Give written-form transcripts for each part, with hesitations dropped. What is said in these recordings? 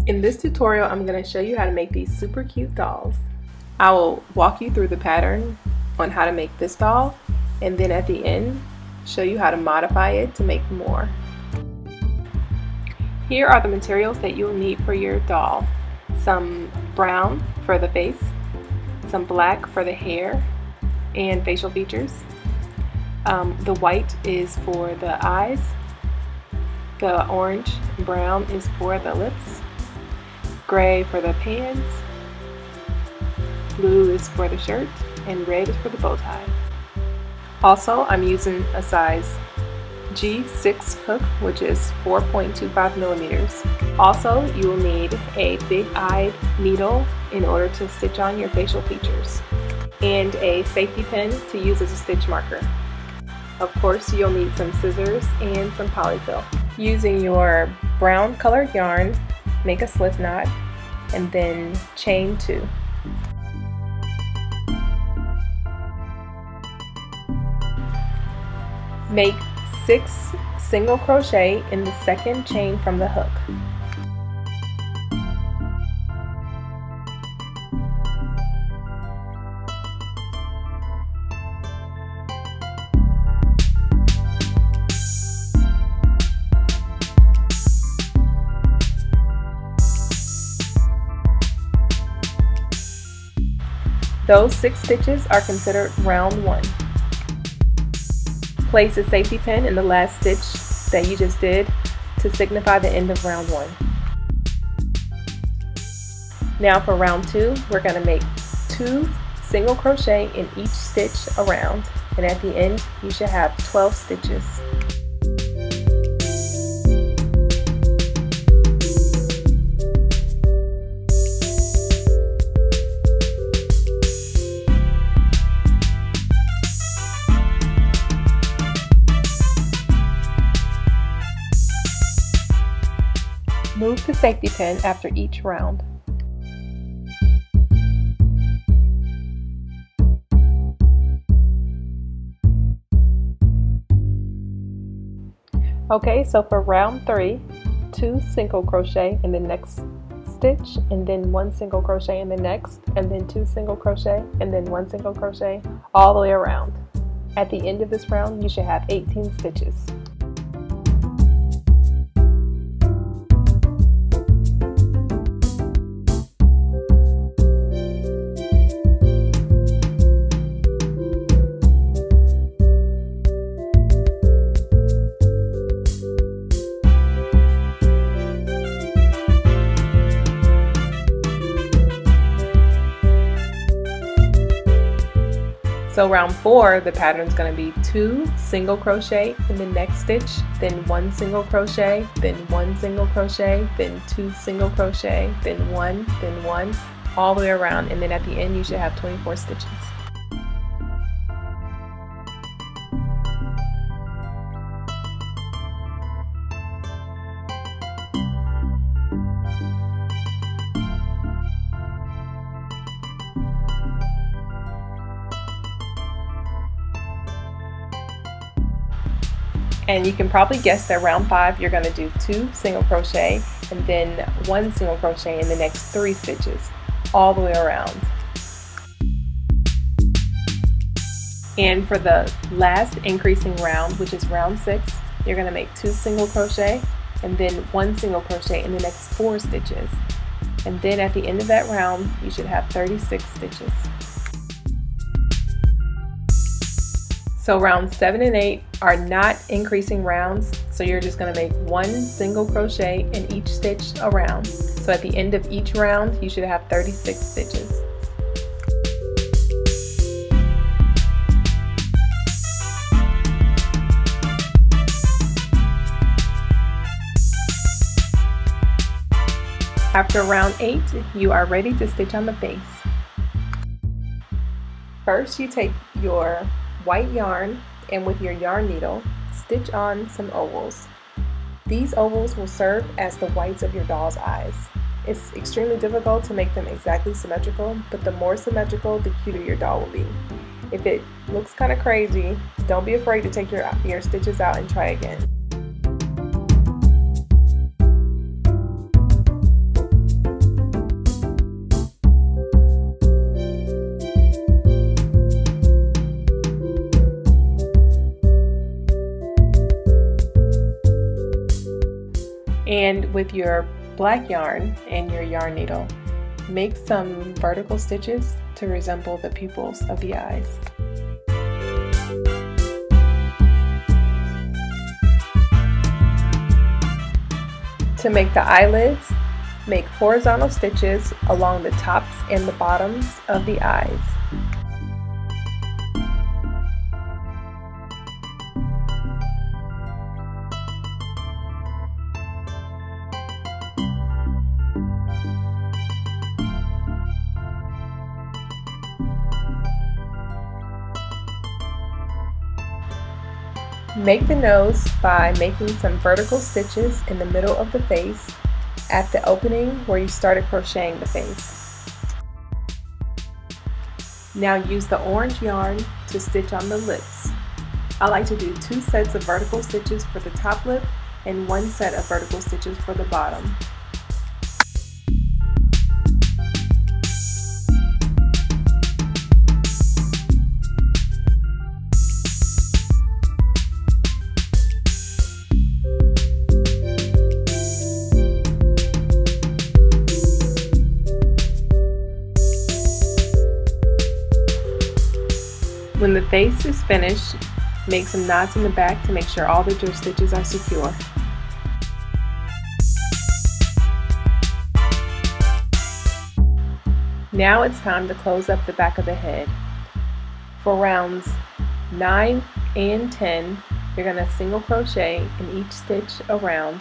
In this tutorial, I'm going to show you how to make these super cute dolls. I will walk you through the pattern on how to make this doll, and then at the end, show you how to modify it to make more. Here are the materials that you'll need for your doll. Some brown for the face, some black for the hair and facial features. The white is for the eyes, the orange and brown is for the lips, gray for the pants, blue is for the shirt, and red is for the bow tie. Also, I'm using a size G6 hook, which is 4.25 millimeters. Also, you will need a big-eyed needle in order to stitch on your facial features, and a safety pin to use as a stitch marker. Of course, you'll need some scissors and some polyfill. Using your brown colored yarn, make a slip knot and then chain 2. Make 6 single crochet in the second chain from the hook. Those 6 stitches are considered round 1. Place a safety pin in the last stitch that you just did to signify the end of round 1. Now for round 2, we're going to make 2 single crochet in each stitch around, and at the end you should have 12 stitches. Move the safety pin after each round. Okay, so for round 3, 2 single crochet in the next stitch, and then 1 single crochet in the next, and then 2 single crochet, and then 1 single crochet, all the way around. At the end of this round, you should have 18 stitches. So round 4, the pattern is going to be 2 single crochet in the next stitch, then 1 single crochet, then 1 single crochet, then 2 single crochet, then 1, all the way around, and then at the end you should have 24 stitches. And you can probably guess that round 5 you're going to do 2 single crochet and then 1 single crochet in the next 3 stitches all the way around. And for the last increasing round, which is round 6, you're going to make 2 single crochet and then 1 single crochet in the next 4 stitches. And then at the end of that round you should have 36 stitches. So rounds 7 and 8 are not increasing rounds, so you're just going to make 1 single crochet in each stitch around. So at the end of each round, you should have 36 stitches. After round 8, you are ready to stitch on the face. First, you take your white yarn and with your yarn needle, stitch on some ovals. These ovals will serve as the whites of your doll's eyes. It's extremely difficult to make them exactly symmetrical, but the more symmetrical, the cuter your doll will be. If it looks kind of crazy, don't be afraid to take your stitches out and try again. With your black yarn and your yarn needle, make some vertical stitches to resemble the pupils of the eyes. To make the eyelids, make horizontal stitches along the tops and the bottoms of the eyes. Make the nose by making some vertical stitches in the middle of the face at the opening where you started crocheting the face. Now use the orange yarn to stitch on the lips. I like to do 2 sets of vertical stitches for the top lip and 1 set of vertical stitches for the bottom. When the face is finished, make some knots in the back to make sure all the drip stitches are secure. Now it's time to close up the back of the head. For rounds 9 and 10, you're going to single crochet in each stitch around.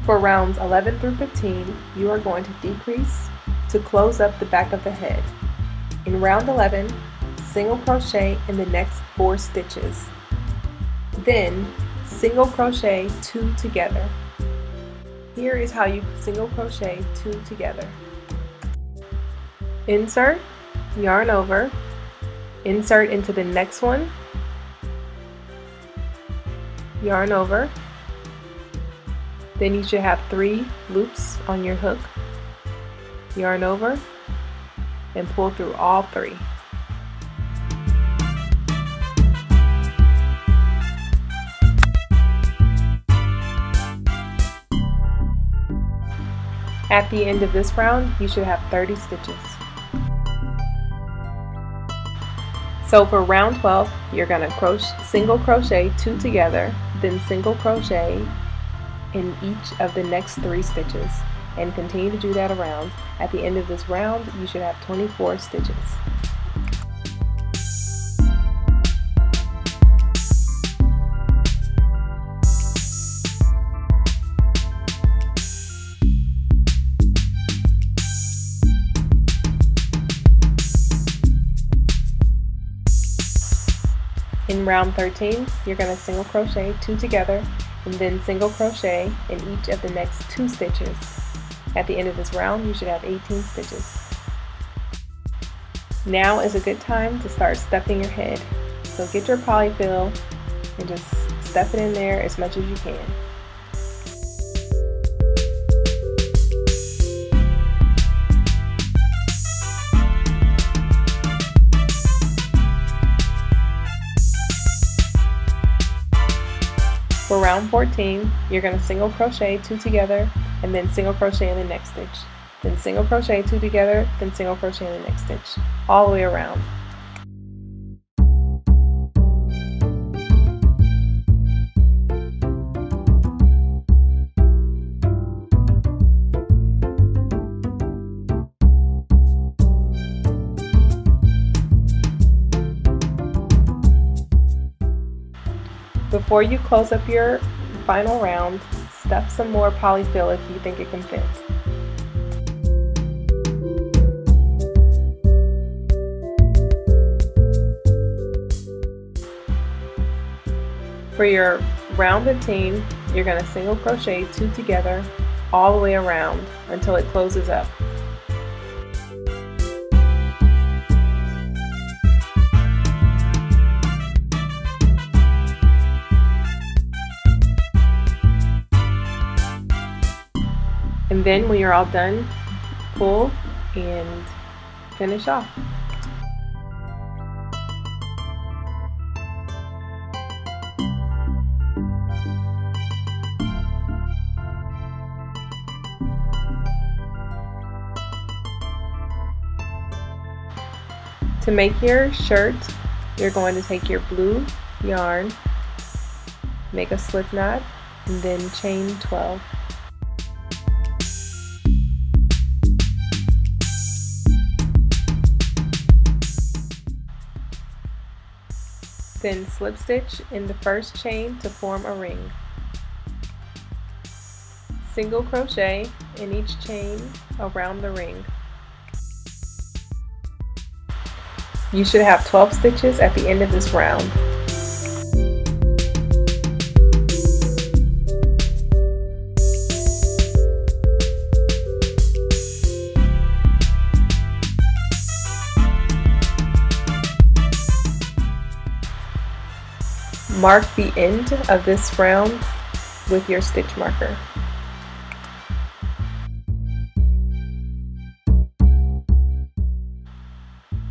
For rounds 11 through 15, you are going to decrease to close up the back of the head. In round 11, single crochet in the next 4 stitches. Then, single crochet 2 together. Here is how you single crochet 2 together. Insert, yarn over, insert into the next one, yarn over. Then you should have 3 loops on your hook, yarn over, and pull through all 3. At the end of this round, you should have 30 stitches. So for round 12, you're going to single crochet 2 together, then single crochet in each of the next 3 stitches, and continue to do that around. At the end of this round, you should have 24 stitches. In round 13, you're going to single crochet 2 together, and then single crochet in each of the next 2 stitches. At the end of this round, you should have 18 stitches. Now is a good time to start stuffing your head. So get your polyfill and just stuff it in there as much as you can. For round 14, you're going to single crochet 2 together and then single crochet in the next stitch. Then single crochet 2 together, then single crochet in the next stitch, all the way around. Before you close up your final round, stuff some more polyfill if you think it can fit. For your round 15, you're going to single crochet 2 together all the way around until it closes up. And then when you're all done, pull and finish off. To make your shirt, you're going to take your blue yarn, make a slip knot, and then chain 12. Then slip stitch in the first chain to form a ring. Single crochet in each chain around the ring. You should have 12 stitches at the end of this round. Mark the end of this round with your stitch marker.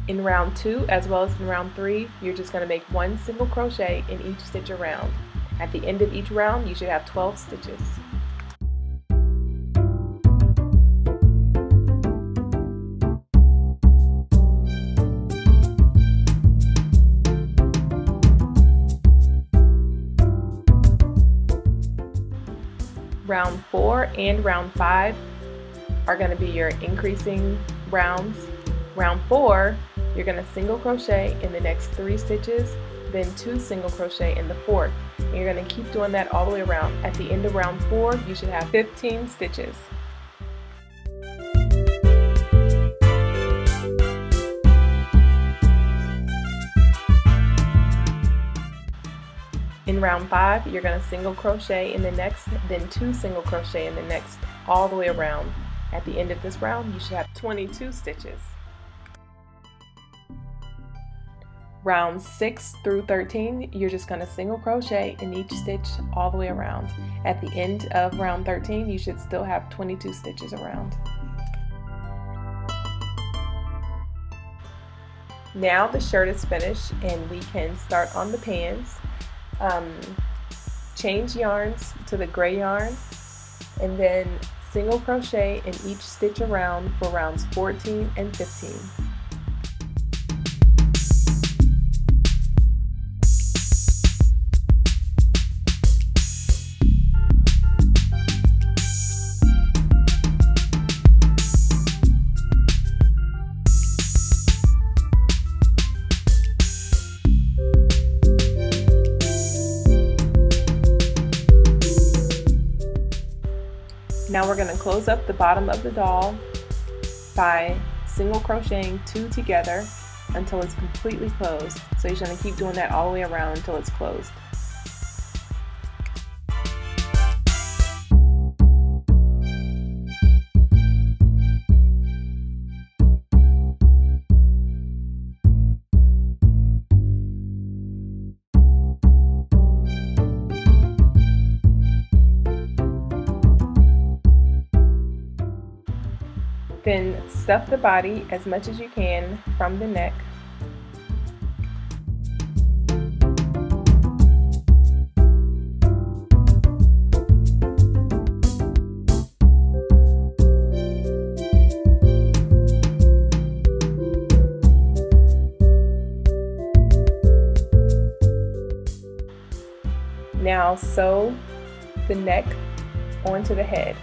In round 2 as well as in round 3, you're just going to make one single crochet in each stitch around. At the end of each round, you should have 12 stitches. Round 4 and round 5 are going to be your increasing rounds. Round 4, you're going to single crochet in the next 3 stitches, then 2 single crochet in the 4th. And you're going to keep doing that all the way around. At the end of round 4, you should have 15 stitches. In round 5, you're going to single crochet in the next, then 2 single crochet in the next, all the way around. At the end of this round, you should have 22 stitches. Rounds 6 through 13, you're just going to single crochet in each stitch all the way around. At the end of round 13, you should still have 22 stitches around. Now the shirt is finished and we can start on the pants. Change yarns to the gray yarn and then single crochet in each stitch around for rounds 14 and 15. Now we're going to close up the bottom of the doll by single crocheting 2 together until it's completely closed. So you're going to keep doing that all the way around until it's closed. Then stuff the body as much as you can from the neck. Now sew the neck onto the head.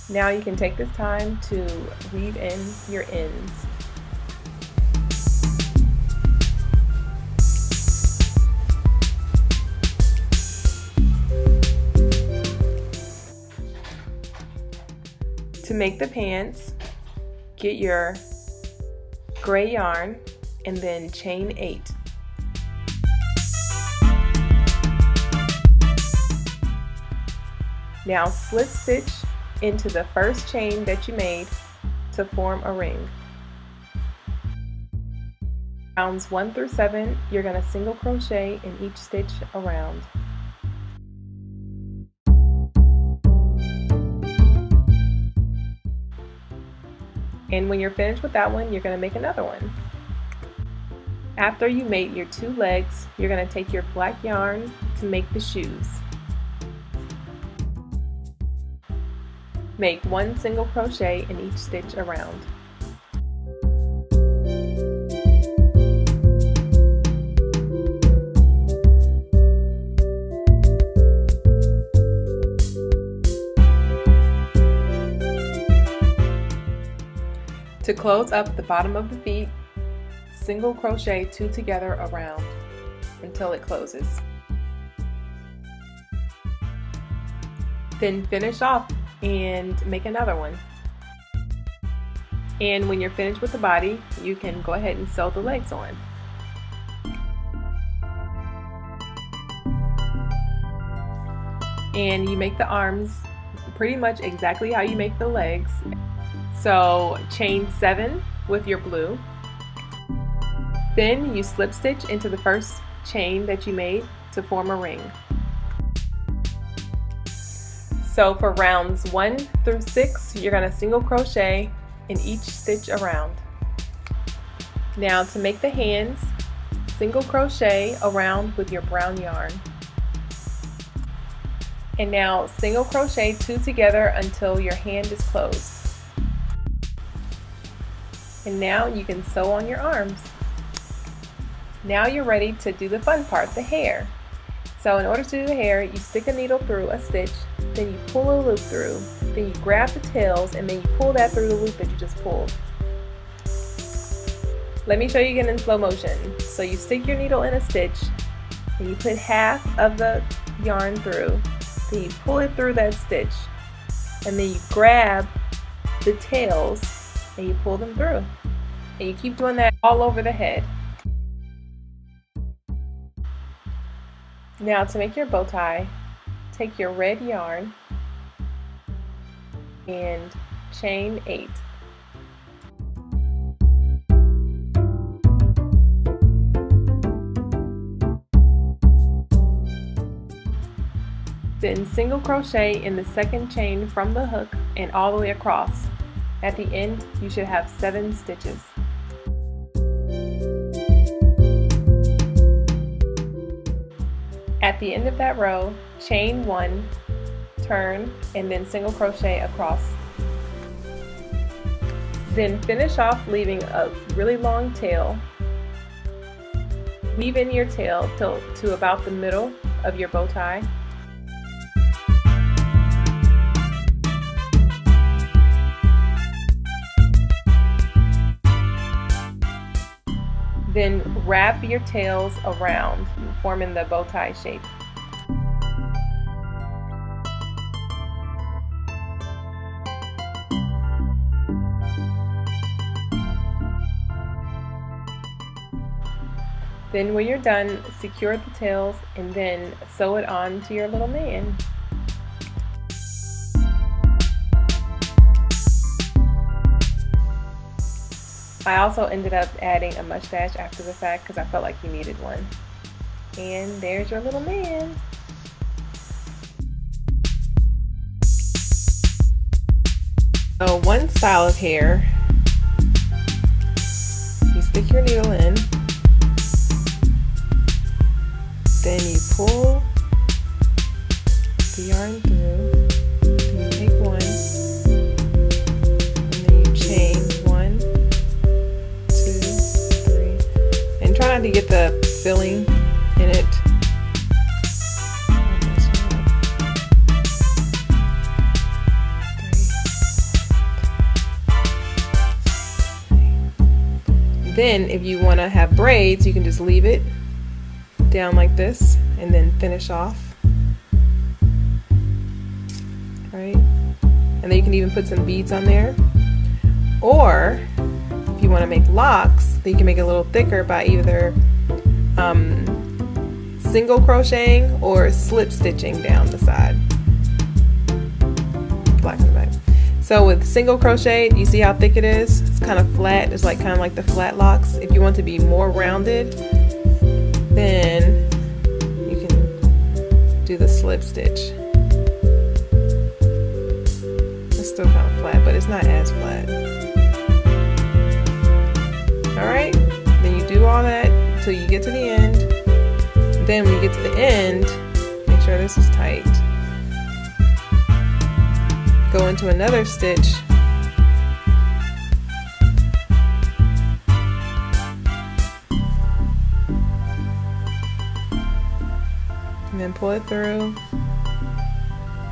Now you can take this time to weave in your ends. To make the pants, get your gray yarn and then chain 8. Now slip stitch into the first chain that you made to form a ring. Rounds 1 through 7, you're going to single crochet in each stitch around. And when you're finished with that one, you're going to make another one. After you made your 2 legs, you're going to take your black yarn to make the shoes. Make 1 single crochet in each stitch around. To close up the bottom of the feet, single crochet 2 together around until it closes. Then finish off and make another one. And when you're finished with the body, you can go ahead and sew the legs on. And you make the arms pretty much exactly how you make the legs. So chain 7 with your blue. Then you slip stitch into the first chain that you made to form a ring. So for rounds 1 through 6, you're going to single crochet in each stitch around. Now to make the hands, single crochet around with your brown yarn. And now single crochet 2 together until your hand is closed. And now you can sew on your arms. Now you're ready to do the fun part, the hair. So in order to do the hair, you stick a needle through a stitch, then you pull a loop through, then you grab the tails, and then you pull that through the loop that you just pulled. Let me show you again in slow motion. So you stick your needle in a stitch, and you put half of the yarn through, then you pull it through that stitch, and then you grab the tails and you pull them through. And you keep doing that all over the head. Now to make your bow tie, take your red yarn and chain 8. Then single crochet in the second chain from the hook and all the way across. At the end, you should have 7 stitches. At the end of that row, chain 1, turn, and then single crochet across. Then finish off leaving a really long tail. Weave in your tail to about the middle of your bow tie. Then wrap your tails around, forming the bow tie shape. Then when you're done, secure the tails and then sew it on to your little man. I also ended up adding a mustache after the fact because I felt like he needed one. And there's your little man. So one style of hair, you stick your needle in, then you pull the yarn through, then you take one, and then you chain 1, 2, 3, and try not to get the filling in it. Then if you want to have braids, you can just leave it down like this and then finish off, right? and then you can even put some beads on there. Or if you want to make locks, then you can make it a little thicker by either single crocheting or slip stitching down the side. Black in the back. So with single crochet, you see how thick it is? It's kind of flat. It's like kind of like the flat locks. If you want to be more rounded, then you can do the slip stitch. It's still kind of flat, but it's not as flat. Alright, then you do all that until you get to the end. Then when you get to the end, make sure this is tight. Go into another stitch. And then pull it through.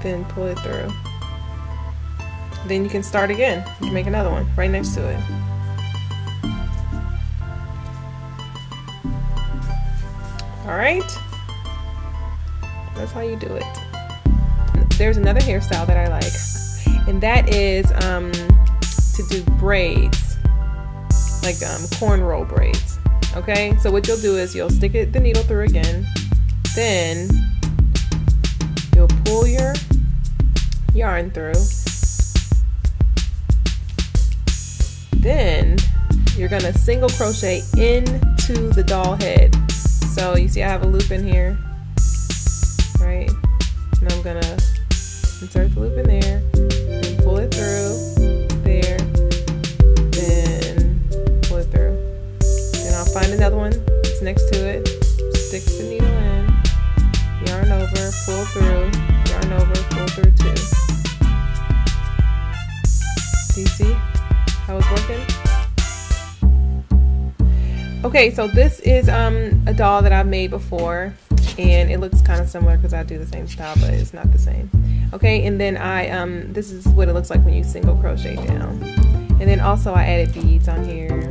Then pull it through. Then you can start again. You can make another one right next to it. Alright, that's how you do it. There's another hairstyle that I like, and that is to do braids, like cornrow braids. Okay, so what you'll do is you'll stick the needle through again, then you'll pull your yarn through, then you're gonna single crochet into the doll head. So you see I have a loop in here, right? And I'm gonna insert the loop in there, and pull it through, there, then pull it through. Then I'll find another one that's next to it, stick the needle in, yarn over, pull through, yarn over, pull through too. Do you see how it's working? Okay, so this is a doll that I've made before, and it looks kind of similar because I do the same style, but it's not the same. Okay, and then this is what it looks like when you single crochet down. And then also I added beads on here.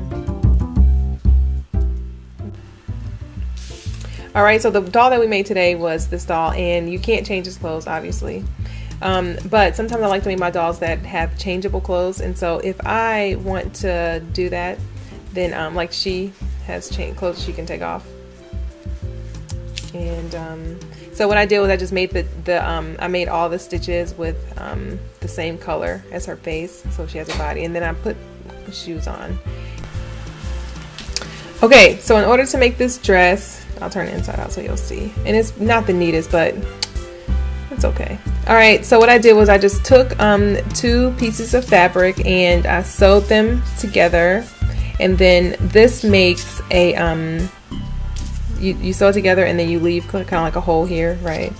Alright, so the doll that we made today was this doll, and you can't change its clothes, obviously. But sometimes I like to make my dolls that have changeable clothes, and so if I want to do that, then like she has clothes she can take off. And so what I did was I just made I made all the stitches with the same color as her face, so she has a body, and then I put shoes on. Okay, so in order to make this dress, I'll turn it inside out so you'll see, and it's not the neatest, but it's okay. Alright, so what I did was I just took 2 pieces of fabric and I sewed them together. And then this makes a, you sew it together and then you leave kind of like a hole here, right?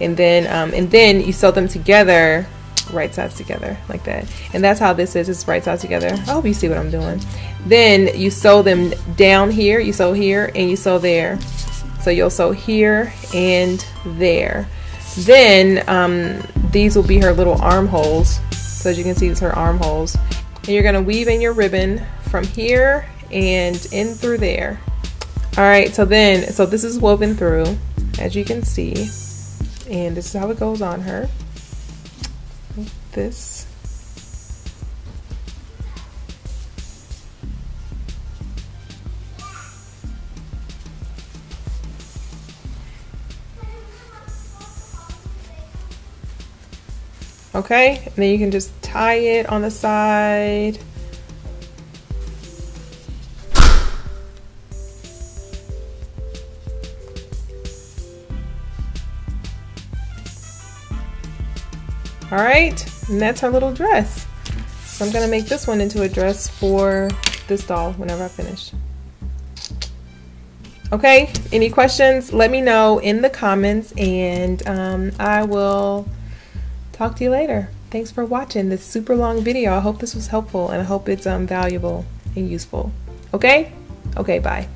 And then you sew them together, right sides together, like that. And that's how this is, it's right sides together. I hope you see what I'm doing. Then you sew them down here, you sew here, and you sew there. So you'll sew here and there. Then these will be her little armholes. So as you can see, it's her armholes. And you're gonna weave in your ribbon from here and in through there. Alright, so this is woven through, as you can see, and this is how it goes on her. Like this. Okay, and then you can just tie it on the side. Alright, and that's her little dress. So I'm gonna make this one into a dress for this doll whenever I finish. Okay, any questions? Let me know in the comments, and I will talk to you later. Thanks for watching this super long video. I hope this was helpful, and I hope it's valuable and useful. Okay? Okay, bye.